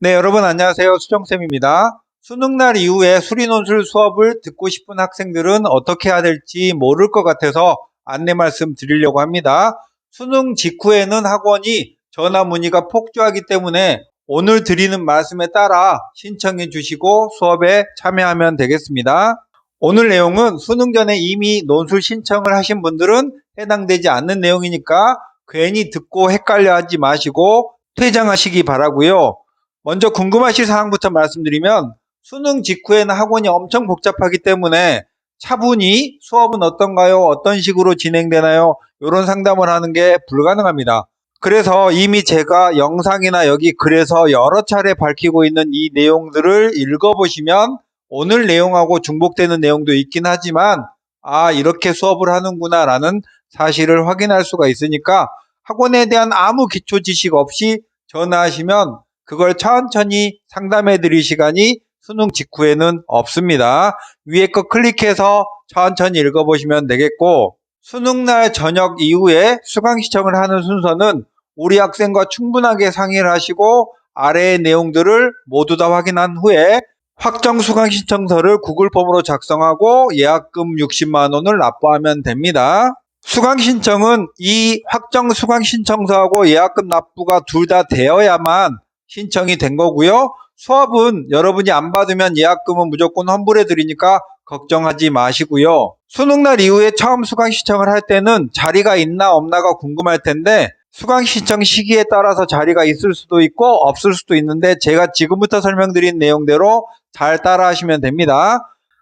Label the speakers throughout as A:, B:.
A: 네, 여러분 안녕하세요. 수정쌤입니다. 수능날 이후에 수리논술 수업을 듣고 싶은 학생들은 어떻게 해야 될지 모를 것 같아서 안내 말씀 드리려고 합니다. 수능 직후에는 학원이 전화 문의가 폭주하기 때문에 오늘 드리는 말씀에 따라 신청해 주시고 수업에 참여하면 되겠습니다. 오늘 내용은 수능 전에 이미 논술 신청을 하신 분들은 해당되지 않는 내용이니까 괜히 듣고 헷갈려 하지 마시고 퇴장하시기 바라고요. 먼저 궁금하실 사항부터 말씀드리면 수능 직후에는 학원이 엄청 복잡하기 때문에 차분히 수업은 어떤가요? 어떤 식으로 진행되나요? 이런 상담을 하는 게 불가능합니다. 그래서 이미 제가 영상이나 여기 글에서 여러 차례 밝히고 있는 이 내용들을 읽어보시면 오늘 내용하고 중복되는 내용도 있긴 하지만 이렇게 수업을 하는구나 라는 사실을 확인할 수가 있으니까 학원에 대한 아무 기초 지식 없이 전화하시면 그걸 천천히 상담해 드릴 시간이 수능 직후에는 없습니다. 위에 거 클릭해서 천천히 읽어보시면 되겠고, 수능날 저녁 이후에 수강 신청을 하는 순서는 우리 학생과 충분하게 상의를 하시고 아래의 내용들을 모두 다 확인한 후에 확정 수강 신청서를 구글 폼으로 작성하고 예약금 60만 원을 납부하면 됩니다. 수강 신청은 이 확정 수강 신청서하고 예약금 납부가 둘 다 되어야만 신청이 된 거고요. 수업은 여러분이 안 받으면 예약금은 무조건 환불해 드리니까 걱정하지 마시고요. 수능날 이후에 처음 수강 신청을 할 때는 자리가 있나 없나가 궁금할 텐데 수강 신청 시기에 따라서 자리가 있을 수도 있고 없을 수도 있는데 제가 지금부터 설명드린 내용대로 잘 따라 하시면 됩니다.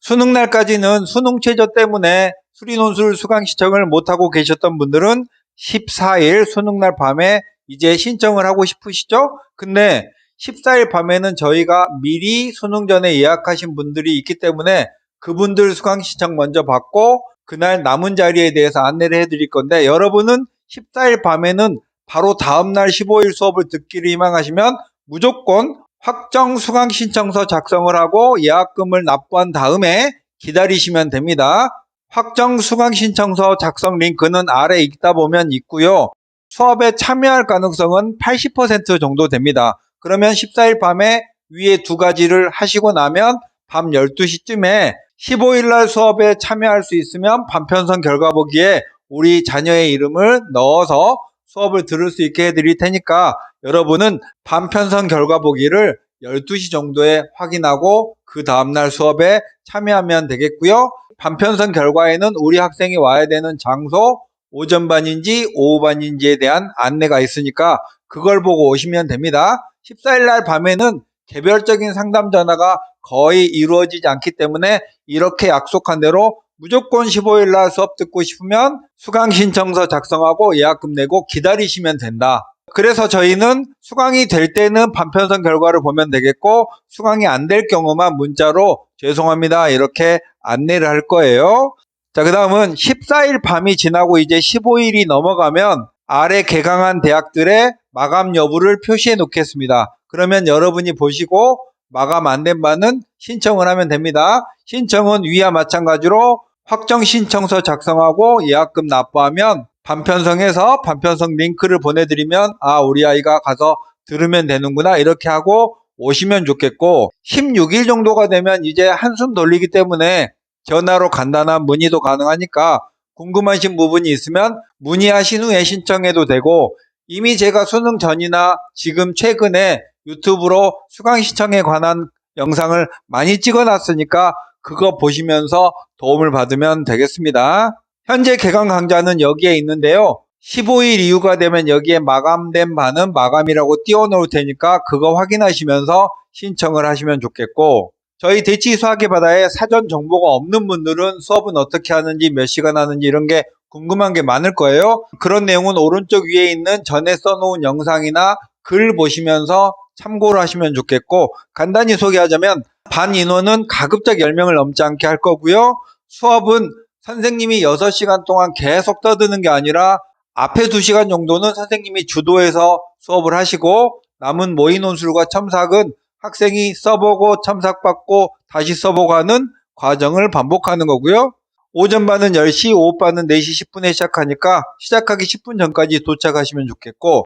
A: 수능날까지는 수능 최저 때문에 수리논술 수강 신청을 못하고 계셨던 분들은 14일 수능날 밤에 이제 신청을 하고 싶으시죠? 근데 14일 밤에는 저희가 미리 수능 전에 예약하신 분들이 있기 때문에 그분들 수강 신청 먼저 받고 그날 남은 자리에 대해서 안내를 해드릴 건데 여러분은 14일 밤에는 바로 다음날 15일 수업을 듣기를 희망하시면 무조건 확정 수강 신청서 작성을 하고 예약금을 납부한 다음에 기다리시면 됩니다. 확정 수강 신청서 작성 링크는 아래 읽다 보면 있고요. 수업에 참여할 가능성은 80% 정도 됩니다. 그러면 14일 밤에 위에 두 가지를 하시고 나면 밤 12시쯤에 15일날 수업에 참여할 수 있으면 반편성 결과 보기에 우리 자녀의 이름을 넣어서 수업을 들을 수 있게 해드릴 테니까 여러분은 반편성 결과 보기를 12시 정도에 확인하고 그 다음날 수업에 참여하면 되겠고요. 반편성 결과에는 우리 학생이 와야 되는 장소, 오전반인지 오후반인지에 대한 안내가 있으니까 그걸 보고 오시면 됩니다. 14일날 밤에는 개별적인 상담 전화가 거의 이루어지지 않기 때문에 이렇게 약속한 대로 무조건 15일날 수업 듣고 싶으면 수강 신청서 작성하고 예약금 내고 기다리시면 된다. 그래서 저희는 수강이 될 때는 반편성 결과를 보면 되겠고 수강이 안 될 경우만 문자로 죄송합니다 이렇게 안내를 할 거예요. 자, 그 다음은 14일 밤이 지나고 이제 15일이 넘어가면 아래 개강한 대학들의 마감 여부를 표시해 놓겠습니다. 그러면 여러분이 보시고 마감 안 된 바는 신청을 하면 됩니다. 신청은 위와 마찬가지로 확정 신청서 작성하고 예약금 납부하면 반편성해서 반편성 링크를 보내드리면 우리 아이가 가서 들으면 되는구나 이렇게 하고 오시면 좋겠고 16일 정도가 되면 이제 한숨 돌리기 때문에 전화로 간단한 문의도 가능하니까 궁금하신 부분이 있으면 문의하신 후에 신청해도 되고 이미 제가 수능 전이나 지금 최근에 유튜브로 수강 신청에 관한 영상을 많이 찍어놨으니까 그거 보시면서 도움을 받으면 되겠습니다. 현재 개강 강좌는 여기에 있는데요. 15일 이후가 되면 여기에 마감된 바는 마감이라고 띄워놓을 테니까 그거 확인하시면서 신청을 하시면 좋겠고 저희 대치 수학의 바다에 사전 정보가 없는 분들은 수업은 어떻게 하는지 몇 시간 하는지 이런 게 궁금한 게 많을 거예요. 그런 내용은 오른쪽 위에 있는 전에 써놓은 영상이나 글 보시면서 참고를 하시면 좋겠고 간단히 소개하자면 반 인원은 가급적 10명을 넘지 않게 할 거고요. 수업은 선생님이 6시간 동안 계속 떠드는 게 아니라 앞에 2시간 정도는 선생님이 주도해서 수업을 하시고 남은 모의논술과 첨삭은 학생이 써보고 첨삭받고 다시 써보고 하는 과정을 반복하는 거고요. 오전반은 10시, 오후반은 4시 10분에 시작하니까 시작하기 10분 전까지 도착하시면 좋겠고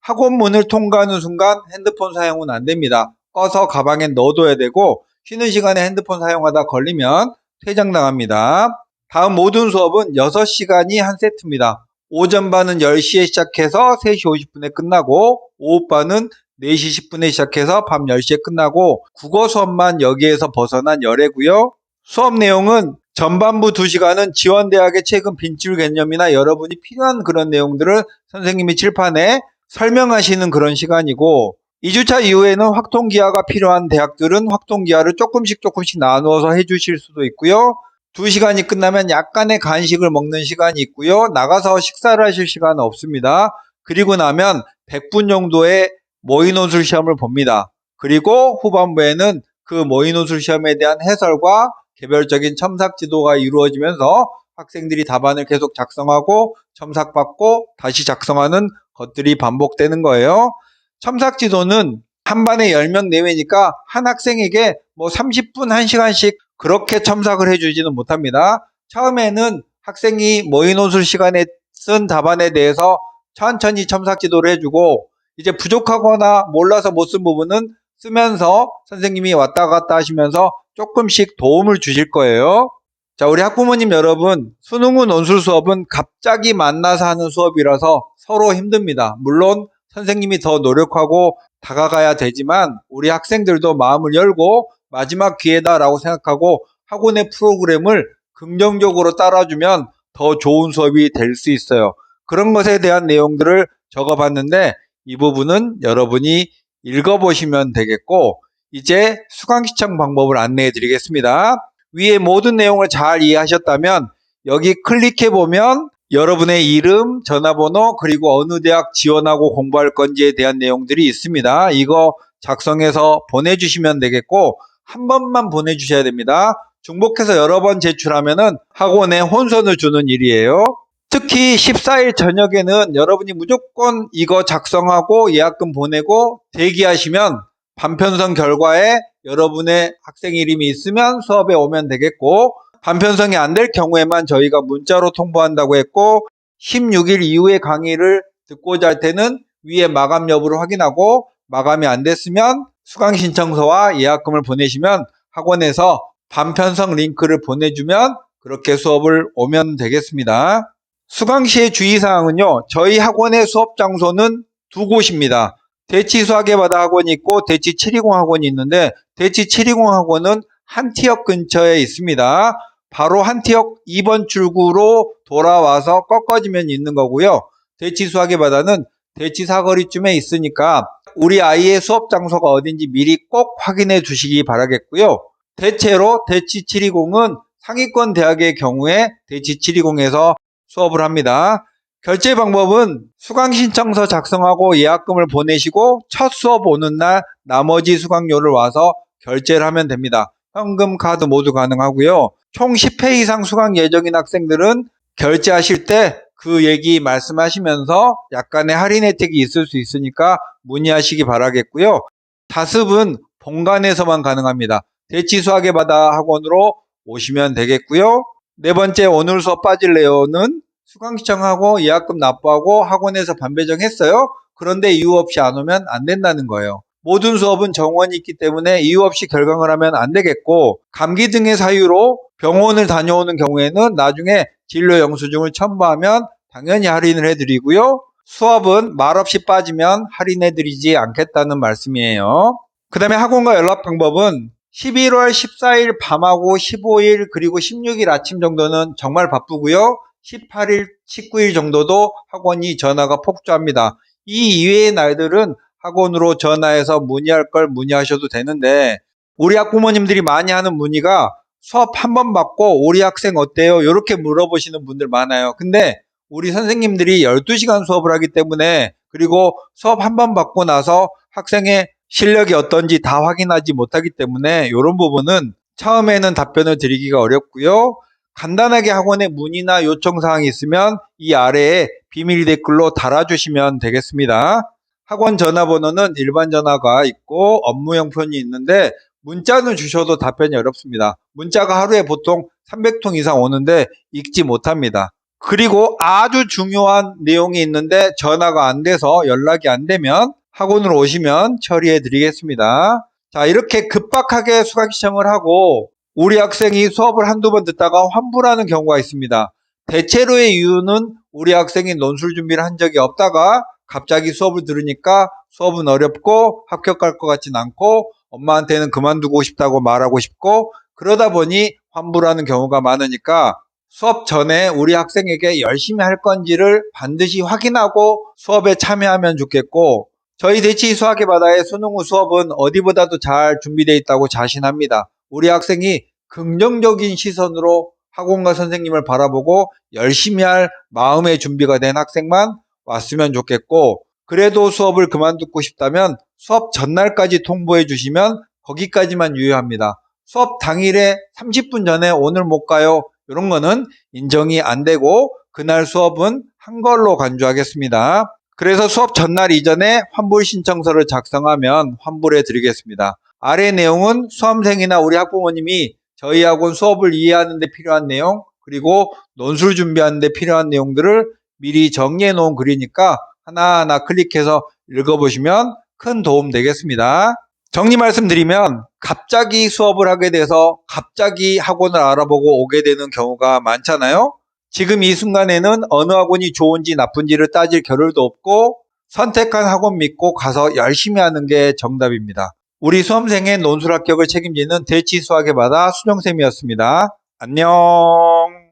A: 학원 문을 통과하는 순간 핸드폰 사용은 안 됩니다. 꺼서 가방에 넣어둬야 되고 쉬는 시간에 핸드폰 사용하다 걸리면 퇴장당합니다. 다음 모든 수업은 6시간이 한 세트입니다. 오전반은 10시에 시작해서 3시 50분에 끝나고 오후반은 4시 10분에 시작해서 밤 10시에 끝나고 국어 수업만 여기에서 벗어난 열애고요. 수업 내용은 전반부 2시간은 지원대학의 최근 빈줄 개념이나 여러분이 필요한 그런 내용들을 선생님이 칠판에 설명하시는 그런 시간이고 2주차 이후에는 확통기하가 필요한 대학들은 확통기하를 조금씩 나누어서 해주실 수도 있고요. 2시간이 끝나면 약간의 간식을 먹는 시간이 있고요. 나가서 식사를 하실 시간은 없습니다. 그리고 나면 100분 정도의 모의논술 시험을 봅니다. 그리고 후반부에는 그 모의논술 시험에 대한 해설과 개별적인 첨삭 지도가 이루어지면서 학생들이 답안을 계속 작성하고 첨삭받고 다시 작성하는 것들이 반복되는 거예요. 첨삭 지도는 한 반에 10명 내외니까 한 학생에게 30분, 1시간씩 그렇게 첨삭을 해주지는 못합니다. 처음에는 학생이 모의논술 시간에 쓴 답안에 대해서 천천히 첨삭 지도를 해주고 이제 부족하거나 몰라서 못 쓴 부분은 쓰면서 선생님이 왔다 갔다 하시면서 조금씩 도움을 주실 거예요. 자, 우리 학부모님 여러분, 수능 후 논술 수업은 갑자기 만나서 하는 수업이라서 서로 힘듭니다. 물론 선생님이 더 노력하고 다가가야 되지만 우리 학생들도 마음을 열고 마지막 기회다라고 생각하고 학원의 프로그램을 긍정적으로 따라주면 더 좋은 수업이 될 수 있어요. 그런 것에 대한 내용들을 적어봤는데 이 부분은 여러분이 읽어보시면 되겠고 이제 수강 신청 방법을 안내해 드리겠습니다. 위에 모든 내용을 잘 이해하셨다면 여기 클릭해보면 여러분의 이름, 전화번호, 그리고 어느 대학 지원하고 공부할 건지에 대한 내용들이 있습니다. 이거 작성해서 보내주시면 되겠고 한 번만 보내주셔야 됩니다. 중복해서 여러 번 제출하면은 학원에 혼선을 주는 일이에요. 특히 14일 저녁에는 여러분이 무조건 이거 작성하고 예약금 보내고 대기하시면 반편성 결과에 여러분의 학생 이름이 있으면 수업에 오면 되겠고 반편성이 안 될 경우에만 저희가 문자로 통보한다고 했고 16일 이후에 강의를 듣고자 할 때는 위에 마감 여부를 확인하고 마감이 안 됐으면 수강 신청서와 예약금을 보내시면 학원에서 반편성 링크를 보내주면 그렇게 수업을 오면 되겠습니다. 수강 시의 주의사항은요. 저희 학원의 수업 장소는 두 곳입니다. 대치 수학예바다 학원이 있고 대치 720 학원이 있는데 대치 720 학원은 한티역 근처에 있습니다. 바로 한티역 2번 출구로 돌아와서 꺾어지면 있는 거고요. 대치 수학예바다는 대치 사거리쯤에 있으니까 우리 아이의 수업 장소가 어딘지 미리 꼭 확인해 주시기 바라겠고요. 대체로 대치 720은 상위권 대학의 경우에 대치 720에서 수업을 합니다. 결제 방법은 수강 신청서 작성하고 예약금을 보내시고 첫 수업 오는 날 나머지 수강료를 와서 결제를 하면 됩니다. 현금, 카드 모두 가능하고요. 총 10회 이상 수강 예정인 학생들은 결제하실 때 그 얘기 말씀하시면서 약간의 할인 혜택이 있을 수 있으니까 문의하시기 바라겠고요. 다습은 본관에서만 가능합니다. 대치 수학예바다 학원으로 오시면 되겠고요. 네 번째 오늘 수업 빠질래요는 수강 신청하고 예약금 납부하고 학원에서 반배정했어요. 그런데 이유 없이 안 오면 안 된다는 거예요. 모든 수업은 정원이 있기 때문에 이유 없이 결강을 하면 안 되겠고 감기 등의 사유로 병원을 다녀오는 경우에는 나중에 진료 영수증을 첨부하면 당연히 할인을 해드리고요. 수업은 말없이 빠지면 할인해드리지 않겠다는 말씀이에요. 그 다음에 학원과 연락 방법은 11월 14일 밤하고 15일 그리고 16일 아침 정도는 정말 바쁘고요. 18일, 19일 정도도 학원이 전화가 폭주합니다. 이 이외의 날들은 학원으로 전화해서 문의할 걸 문의하셔도 되는데 우리 학부모님들이 많이 하는 문의가 수업 한 번 받고 우리 학생 어때요? 이렇게 물어보시는 분들 많아요. 근데 우리 선생님들이 12시간 수업을 하기 때문에 그리고 수업 한 번 받고 나서 학생의 실력이 어떤지 다 확인하지 못하기 때문에 이런 부분은 처음에는 답변을 드리기가 어렵고요. 간단하게 학원에 문의나 요청사항이 있으면 이 아래에 비밀 댓글로 달아주시면 되겠습니다. 학원 전화번호는 일반 전화가 있고 업무용 편이 있는데 문자는 주셔도 답변이 어렵습니다. 문자가 하루에 보통 300통 이상 오는데 읽지 못합니다. 그리고 아주 중요한 내용이 있는데 전화가 안 돼서 연락이 안 되면 학원으로 오시면 처리해 드리겠습니다. 자, 이렇게 급박하게 수강 신청을 하고 우리 학생이 수업을 한두 번 듣다가 환불하는 경우가 있습니다. 대체로의 이유는 우리 학생이 논술 준비를 한 적이 없다가 갑자기 수업을 들으니까 수업은 어렵고 합격할 것 같진 않고 엄마한테는 그만두고 싶다고 말하고 싶고 그러다 보니 환불하는 경우가 많으니까 수업 전에 우리 학생에게 열심히 할 건지를 반드시 확인하고 수업에 참여하면 좋겠고 저희 대치 수학의 바다의 수능 후 수업은 어디보다도 잘 준비되어 있다고 자신합니다. 우리 학생이 긍정적인 시선으로 학원과 선생님을 바라보고 열심히 할 마음의 준비가 된 학생만 왔으면 좋겠고 그래도 수업을 그만두고 싶다면 수업 전날까지 통보해 주시면 거기까지만 유효합니다. 수업 당일에 30분 전에 오늘 못 가요. 이런 거는 인정이 안 되고 그날 수업은 한 걸로 간주하겠습니다. 그래서 수업 전날 이전에 환불 신청서를 작성하면 환불해 드리겠습니다. 아래 내용은 수험생이나 우리 학부모님이 저희 학원 수업을 이해하는 데 필요한 내용 그리고 논술 준비하는 데 필요한 내용들을 미리 정리해 놓은 글이니까 하나하나 클릭해서 읽어보시면 큰 도움 되겠습니다. 정리 말씀드리면 갑자기 수업을 하게 돼서 갑자기 학원을 알아보고 오게 되는 경우가 많잖아요. 지금 이 순간에는 어느 학원이 좋은지 나쁜지를 따질 겨를도 없고 선택한 학원 믿고 가서 열심히 하는 게 정답입니다. 우리 수험생의 논술 합격을 책임지는 대치 수학의 바다 수정쌤이었습니다. 안녕.